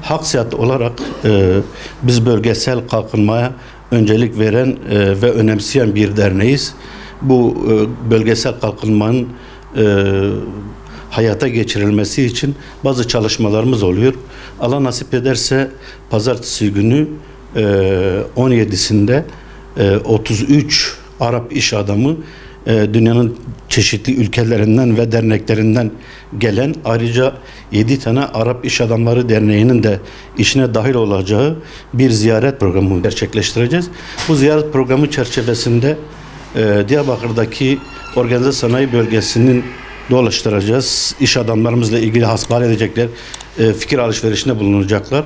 Haksiyat olarak biz bölgesel kalkınmaya öncelik veren ve önemseyen bir derneğiz. Bu bölgesel kalkınmanın hayata geçirilmesi için bazı çalışmalarımız oluyor. Allah nasip ederse pazartesi günü 17'sinde 33 Arap iş adamı dünyanın çeşitli ülkelerinden ve derneklerinden gelen, ayrıca 7 tane Arap İş Adamları Derneği'nin de işine dahil olacağı bir ziyaret programı gerçekleştireceğiz. Bu ziyaret programı çerçevesinde Diyarbakır'daki organize sanayi bölgesinin dolaştıracağız. İş adamlarımızla ilgili hasbihal edecekler, fikir alışverişinde bulunacaklar.